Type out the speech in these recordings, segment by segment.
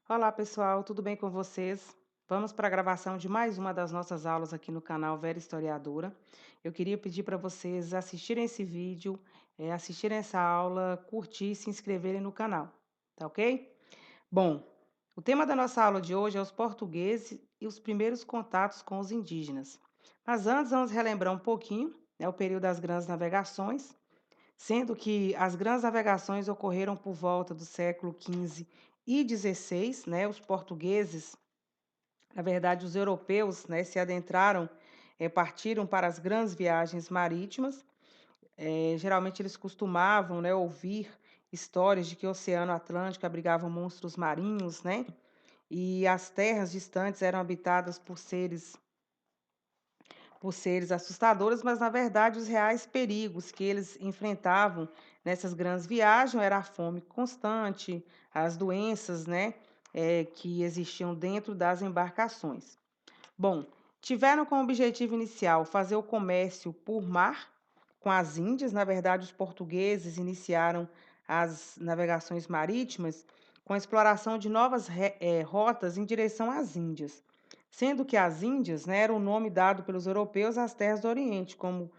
Olá, pessoal, tudo bem com vocês? Vamos para a gravação de mais uma das nossas aulas aqui no canal Vera Historiadora. Eu queria pedir para vocês assistirem esse vídeo, assistirem essa aula, curtir e se inscreverem no canal, tá ok? Bom, o tema da nossa aula de hoje é os portugueses e os primeiros contatos com os indígenas. Mas antes, vamos relembrar um pouquinho, o período das grandes navegações, sendo que as grandes navegações ocorreram por volta do século XV e XVI, né? Os portugueses, na verdade, os europeus, né, se adentraram, partiram para as grandes viagens marítimas. Geralmente eles costumavam, né, ouvir histórias de que o Oceano Atlântico abrigava monstros marinhos, né? E as terras distantes eram habitadas por seres assustadores, mas na verdade os reais perigos que eles enfrentavam nessas grandes viagens era a fome constante, as doenças, né, que existiam dentro das embarcações. Bom, tiveram como objetivo inicial fazer o comércio por mar com as Índias. Na verdade, os portugueses iniciaram as navegações marítimas com a exploração de novas rotas em direção às Índias, sendo que as Índias, né, era o nome dado pelos europeus às terras do Oriente, como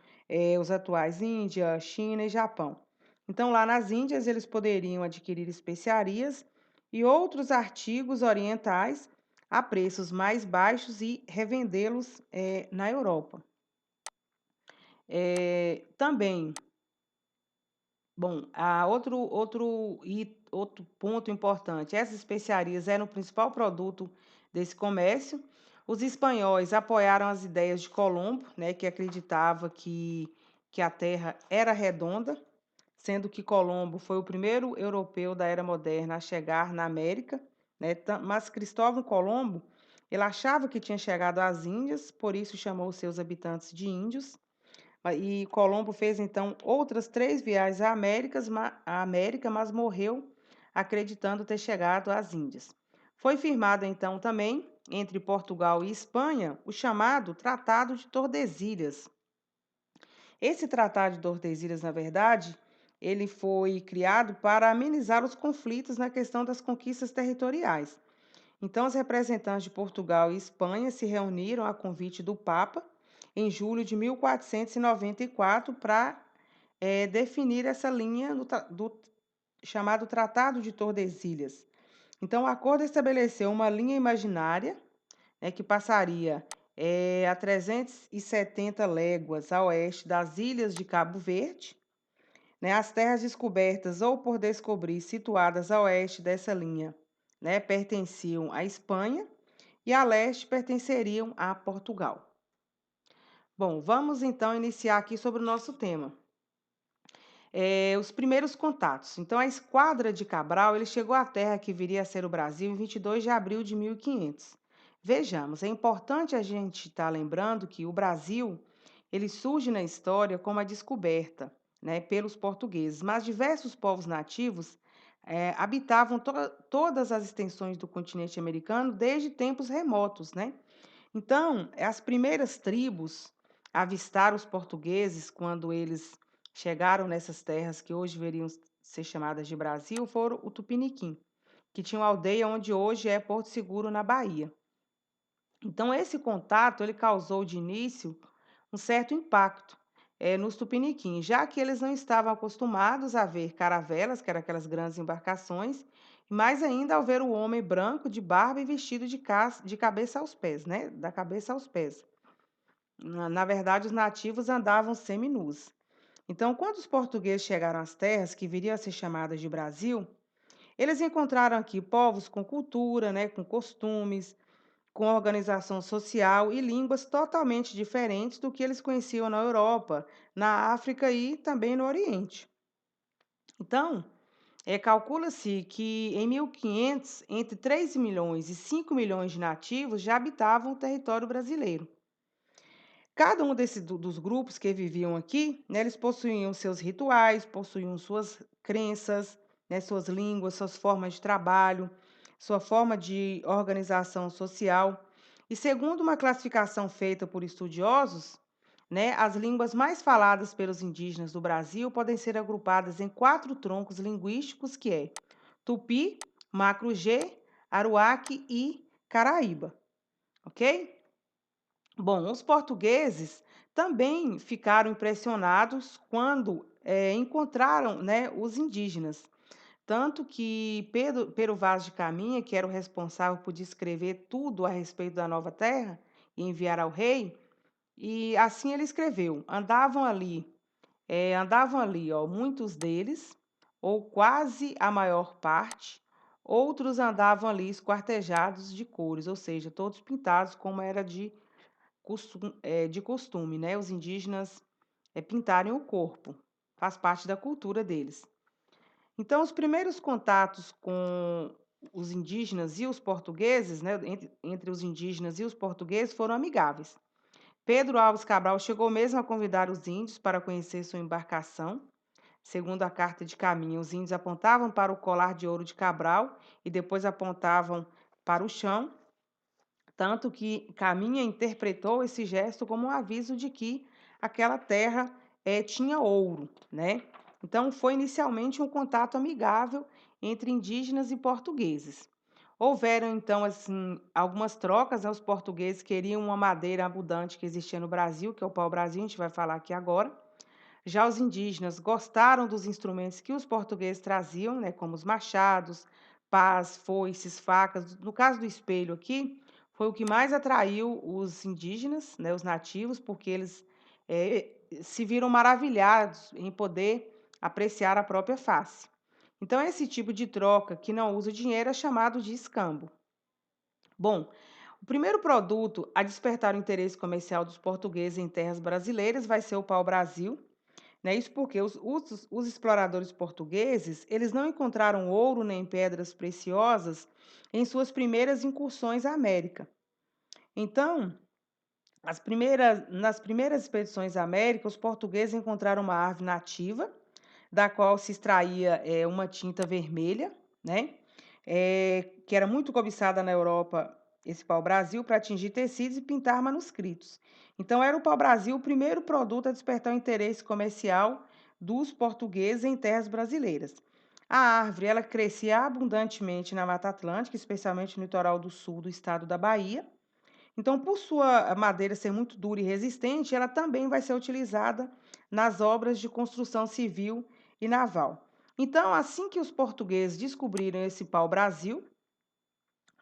os atuais Índia, China e Japão. Então, lá nas Índias, eles poderiam adquirir especiarias e outros artigos orientais a preços mais baixos e revendê-los na Europa. Também, bom, outro ponto importante, essas especiarias eram o principal produto desse comércio. Os espanhóis apoiaram as ideias de Colombo, né, que acreditava que a Terra era redonda, sendo que Colombo foi o primeiro europeu da era moderna a chegar na América, né? Mas Cristóvão Colombo, ele achava que tinha chegado às Índias, por isso chamou seus habitantes de índios. E Colombo fez então outras 3 viagens à América, mas morreu acreditando ter chegado às Índias. Foi firmado então também entre Portugal e Espanha o chamado Tratado de Tordesilhas. Esse Tratado de Tordesilhas, na verdade, ele foi criado para amenizar os conflitos na questão das conquistas territoriais. Então, os representantes de Portugal e Espanha se reuniram a convite do Papa em julho de 1494 para definir essa linha do chamado Tratado de Tordesilhas. Então, o acordo estabeleceu uma linha imaginária, que passaria a 370 léguas a oeste das ilhas de Cabo Verde, né? As terras descobertas ou por descobrir situadas a oeste dessa linha, né, pertenciam à Espanha e a leste pertenceriam a Portugal. Bom, vamos então iniciar aqui sobre o nosso tema. Os primeiros contatos. Então, a esquadra de Cabral, ele chegou à terra que viria a ser o Brasil em 22 de abril de 1500. Vejamos, é importante a gente estar lembrando que o Brasil, ele surge na história como a descoberta, né, pelos portugueses, mas diversos povos nativos habitavam todas as extensões do continente americano desde tempos remotos, né? Então, as primeiras tribos a avistar os portugueses quando eles chegaram nessas terras que hoje deveriam ser chamadas de Brasil foram o Tupiniquim, que tinha uma aldeia onde hoje é Porto Seguro, na Bahia. Então, esse contato ele causou de início um certo impacto nos tupiniquins, já que eles não estavam acostumados a ver caravelas, que eram aquelas grandes embarcações, e mais ainda ao ver o homem branco de barba e vestido de cabeça aos pés, né? Da cabeça aos pés. Na verdade, os nativos andavam seminus. Então, quando os portugueses chegaram às terras que viriam a ser chamadas de Brasil, eles encontraram aqui povos com cultura, né, com costumes, com organização social e línguas totalmente diferentes do que eles conheciam na Europa, na África e também no Oriente. Então, calcula-se que em 1500, entre 3 milhões e 5 milhões de nativos já habitavam o território brasileiro. Cada um dos grupos que viviam aqui, né, eles possuíam seus rituais, possuíam suas crenças, né, suas línguas, suas formas de trabalho, sua forma de organização social. E segundo uma classificação feita por estudiosos, né, as línguas mais faladas pelos indígenas do Brasil podem ser agrupadas em 4 troncos linguísticos, que é Tupi, Macro-G, Aruaque e Caraíba, ok? Bom, os portugueses também ficaram impressionados quando encontraram, né, os indígenas. Tanto que Pero Vaz de Caminha, que era o responsável por descrever tudo a respeito da nova terra e enviar ao rei, e assim ele escreveu: andavam ali, ó, muitos deles, ou quase a maior parte, outros andavam ali esquartejados de cores, ou seja, todos pintados como era de costume, né? Os indígenas pintarem o corpo, faz parte da cultura deles. Então, os primeiros contatos com os indígenas e os portugueses, né, entre os indígenas e os portugueses, foram amigáveis. Pedro Alves Cabral chegou mesmo a convidar os índios para conhecer sua embarcação. Segundo a carta de caminho, os índios apontavam para o colar de ouro de Cabral e depois apontavam para o chão, tanto que Caminha interpretou esse gesto como um aviso de que aquela terra tinha ouro, né? Então, foi inicialmente um contato amigável entre indígenas e portugueses. Houveram, então, assim, algumas trocas, né? Os portugueses queriam uma madeira abundante que existia no Brasil, que é o pau-brasil, a gente vai falar aqui agora. Já os indígenas gostaram dos instrumentos que os portugueses traziam, né, como os machados, pás, foices, facas. No caso do espelho aqui, foi o que mais atraiu os indígenas, né, os nativos, porque eles se viram maravilhados em poder apreciar a própria face. Então, esse tipo de troca que não usa dinheiro é chamado de escambo. Bom, o primeiro produto a despertar o interesse comercial dos portugueses em terras brasileiras vai ser o pau-brasil, né? Isso porque os exploradores portugueses, eles não encontraram ouro nem pedras preciosas em suas primeiras incursões à América. Então, nas primeiras expedições à América, os portugueses encontraram uma árvore nativa, da qual se extraía uma tinta vermelha, né? Que era muito cobiçada na Europa, esse pau-brasil, para atingir tecidos e pintar manuscritos. Então, era o pau-brasil o primeiro produto a despertar o interesse comercial dos portugueses em terras brasileiras. A árvore ela crescia abundantemente na Mata Atlântica, especialmente no litoral do sul do estado da Bahia. Então, por sua madeira ser muito dura e resistente, ela também vai ser utilizada nas obras de construção civil e naval. Então, assim que os portugueses descobriram esse pau-brasil,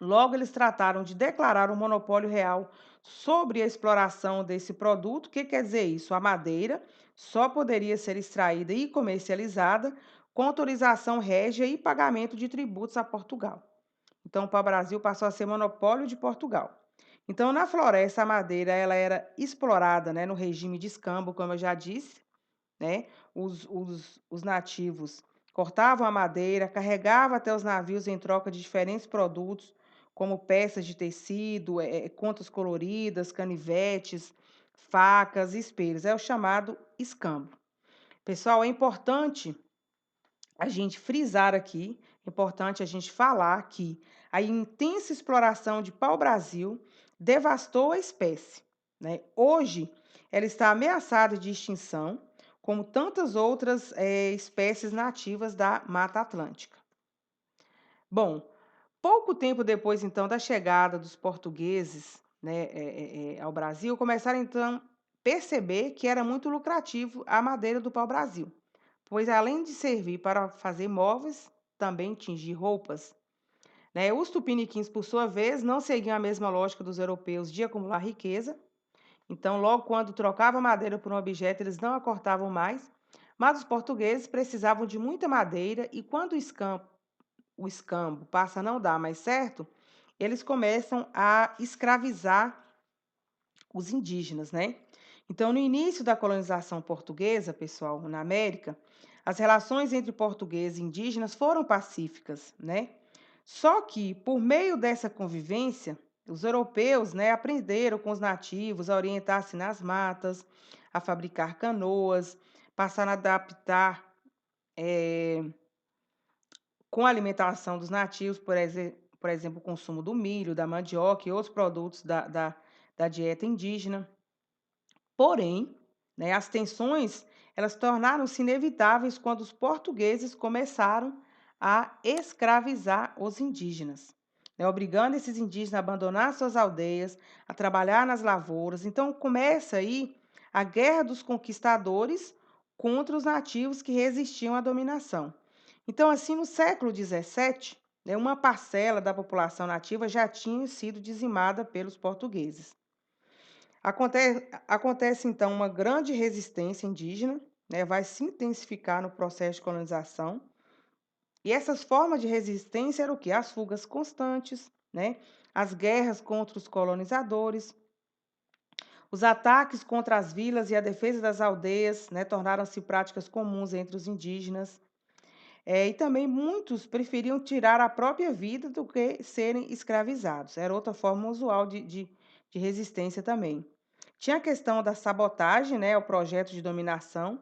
logo eles trataram de declarar um monopólio real sobre a exploração desse produto. O que quer dizer isso? A madeira só poderia ser extraída e comercializada com autorização régia e pagamento de tributos a Portugal. Então, o pau-brasil passou a ser monopólio de Portugal. Então, na floresta, a madeira ela era explorada, né, no regime de escambo, como eu já disse, né? Os nativos cortavam a madeira, carregavam até os navios em troca de diferentes produtos, como peças de tecido, contas coloridas, canivetes, facas, espelhos. É o chamado escambo. Pessoal, é importante a gente frisar aqui, é importante a gente falar que a intensa exploração de pau-brasil devastou a espécie, né? Hoje, ela está ameaçada de extinção, como tantas outras espécies nativas da Mata Atlântica. Bom, pouco tempo depois, então, da chegada dos portugueses, né, ao Brasil, começaram, então, a perceber que era muito lucrativo a madeira do pau-brasil, pois além de servir para fazer móveis, também tingir roupas, né? Os tupiniquins, por sua vez, não seguiam a mesma lógica dos europeus de acumular riqueza. Então, logo quando trocavam madeira por um objeto, eles não a cortavam mais, mas os portugueses precisavam de muita madeira e quando o escambo passa a não dar mais certo, eles começam a escravizar os indígenas, né? Então, no início da colonização portuguesa, pessoal, na América, as relações entre portugueses e indígenas foram pacíficas, né? Só que, por meio dessa convivência, os europeus, né, aprenderam com os nativos a orientar-se nas matas, a fabricar canoas, passaram a adaptar com a alimentação dos nativos, por exemplo, o consumo do milho, da mandioca e outros produtos da dieta indígena. Porém, né, as tensões elas tornaram-se inevitáveis quando os portugueses começaram a escravizar os indígenas. né, obrigando esses indígenas a abandonar suas aldeias, a trabalhar nas lavouras. Então começa aí a Guerra dos Conquistadores contra os nativos que resistiam à dominação. Então, assim, no século XVII, né, uma parcela da população nativa já tinha sido dizimada pelos portugueses. Acontece, então, uma grande resistência indígena, né, vai se intensificar no processo de colonização. E essas formas de resistência eram o quê? As fugas constantes, né, as guerras contra os colonizadores, os ataques contra as vilas e a defesa das aldeias, né, tornaram-se práticas comuns entre os indígenas. E também muitos preferiam tirar a própria vida do que serem escravizados. Era outra forma usual de resistência também. Tinha a questão da sabotagem, né, o projeto de dominação.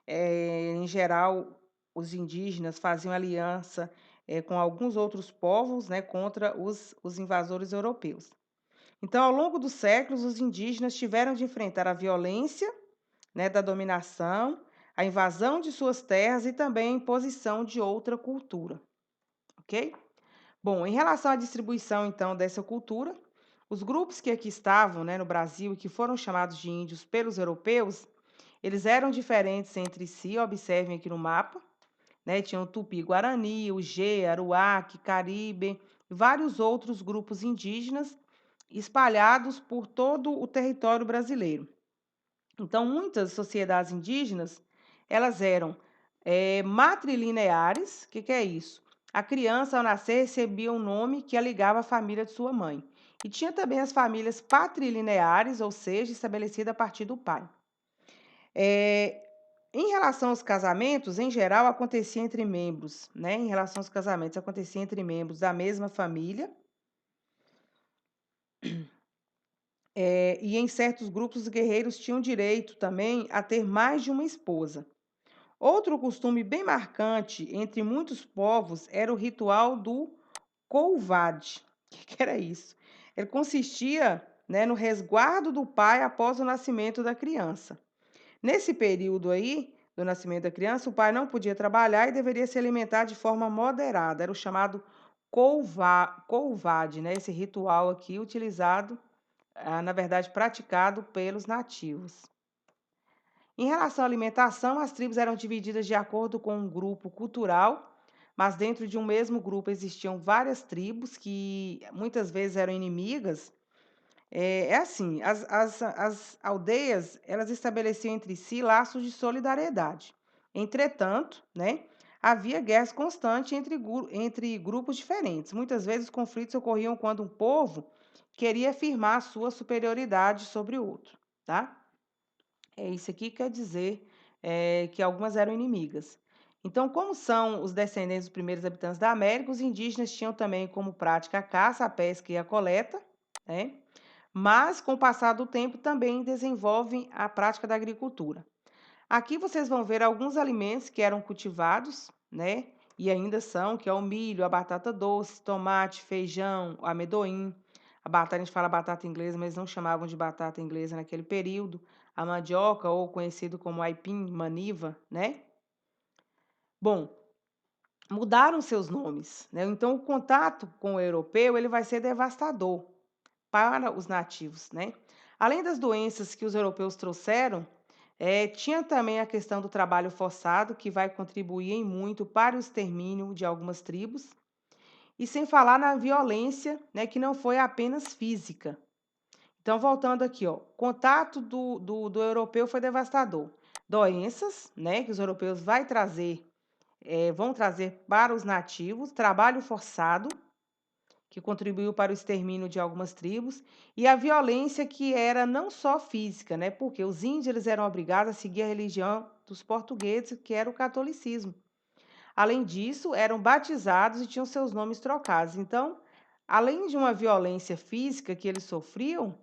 Em geral, os indígenas faziam aliança com alguns outros povos, né, contra os invasores europeus. Então, ao longo dos séculos, os indígenas tiveram de enfrentar a violência, né, da dominação, a invasão de suas terras e também a imposição de outra cultura, ok? Bom, em relação à distribuição, então, dessa cultura, os grupos que aqui estavam, né, no Brasil e que foram chamados de índios pelos europeus, eles eram diferentes entre si, observem aqui no mapa, né? Tinha o Tupi-Guarani, o Gê, Aruaque, Caribe, e vários outros grupos indígenas espalhados por todo o território brasileiro. Então, muitas sociedades indígenas, elas eram matrilineares. O que, que é isso? A criança, ao nascer, recebia um nome que a ligava à família de sua mãe. E tinha também as famílias patrilineares, ou seja, estabelecida a partir do pai. É, em relação aos casamentos, em geral, acontecia entre membros, né? Em relação aos casamentos, acontecia entre membros da mesma família. E em certos grupos, os guerreiros tinham direito também a ter mais de uma esposa. Outro costume bem marcante entre muitos povos era o ritual do couvade. O que que era isso? Ele consistia, né, no resguardo do pai após o nascimento da criança. Nesse período aí, do nascimento da criança, o pai não podia trabalhar e deveria se alimentar de forma moderada. Era o chamado couvade, né? Esse ritual aqui utilizado, na verdade, praticado pelos nativos. Em relação à alimentação, as tribos eram divididas de acordo com um grupo cultural, mas dentro de um mesmo grupo existiam várias tribos que muitas vezes eram inimigas. Assim, as aldeias, elas estabeleciam entre si laços de solidariedade. Entretanto, né, havia guerras constantes entre grupos diferentes. Muitas vezes os conflitos ocorriam quando um povo queria afirmar sua superioridade sobre o outro, tá? Isso aqui quer dizer que algumas eram inimigas. Então, como são os descendentes dos primeiros habitantes da América, os indígenas tinham também como prática a caça, a pesca e a coleta, né? Mas, com o passar do tempo, também desenvolvem a prática da agricultura. Aqui vocês vão ver alguns alimentos que eram cultivados, né? E ainda são, que é o milho, a batata doce, tomate, feijão, o amendoim. A batata, a gente fala batata inglesa, mas não chamavam de batata inglesa naquele período. A mandioca, ou conhecido como aipim, maniva, né? Bom, mudaram seus nomes, né? Então, o contato com o europeu, ele vai ser devastador para os nativos, né? Além das doenças que os europeus trouxeram, tinha também a questão do trabalho forçado, que vai contribuir em muito para o extermínio de algumas tribos, e sem falar na violência, né, que não foi apenas física. Então, voltando aqui, ó, contato do europeu foi devastador. Doenças, né, que os europeus vão trazer para os nativos, trabalho forçado, que contribuiu para o extermínio de algumas tribos, e a violência que era não só física, né? Porque os índios eles eram obrigados a seguir a religião dos portugueses, que era o catolicismo. Além disso, eram batizados e tinham seus nomes trocados. Então, além de uma violência física que eles sofriam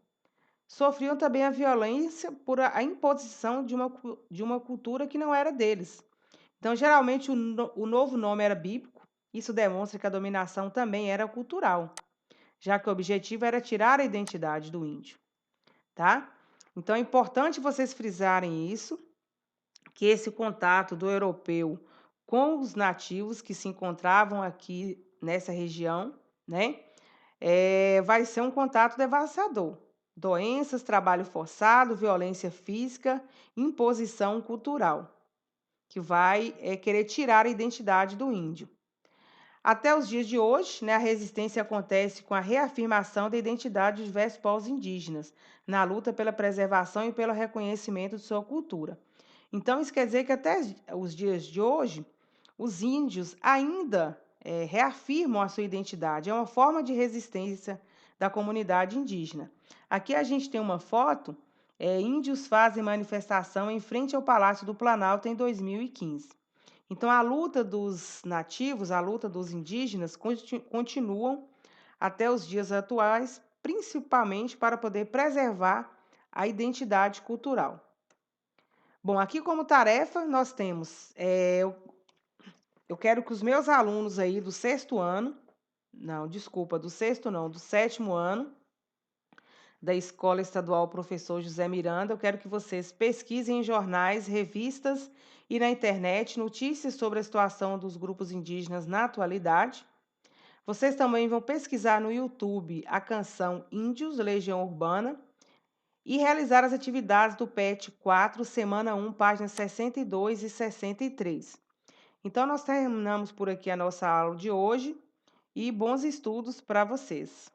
também a violência por a imposição de uma cultura que não era deles. Então, geralmente, o novo nome era bíblico. Isso demonstra que a dominação também era cultural, já que o objetivo era tirar a identidade do índio, tá? Então é importante vocês frisarem isso, que esse contato do europeu com os nativos que se encontravam aqui nessa região, né? vai ser um contato devastador. Doenças, trabalho forçado, violência física, imposição cultural, que vai querer tirar a identidade do índio. Até os dias de hoje, né, a resistência acontece com a reafirmação da identidade dos diversos povos indígenas, na luta pela preservação e pelo reconhecimento de sua cultura. Então, isso quer dizer que até os dias de hoje, os índios ainda reafirmam a sua identidade. É uma forma de resistência da comunidade indígena. Aqui a gente tem uma foto, índios fazem manifestação em frente ao Palácio do Planalto em 2015. Então, a luta dos nativos, a luta dos indígenas continuam até os dias atuais, principalmente para poder preservar a identidade cultural. Bom, aqui como tarefa nós temos, eu quero que os meus alunos aí do sexto ano, não, desculpa, do sexto não, do sétimo ano, da Escola Estadual Professor José Miranda, eu quero que vocês pesquisem em jornais, revistas e na internet notícias sobre a situação dos grupos indígenas na atualidade. Vocês também vão pesquisar no YouTube a canção Índios, Legião Urbana, e realizar as atividades do PET 4, semana 1, páginas 62 e 63. Então, nós terminamos por aqui a nossa aula de hoje e bons estudos para vocês.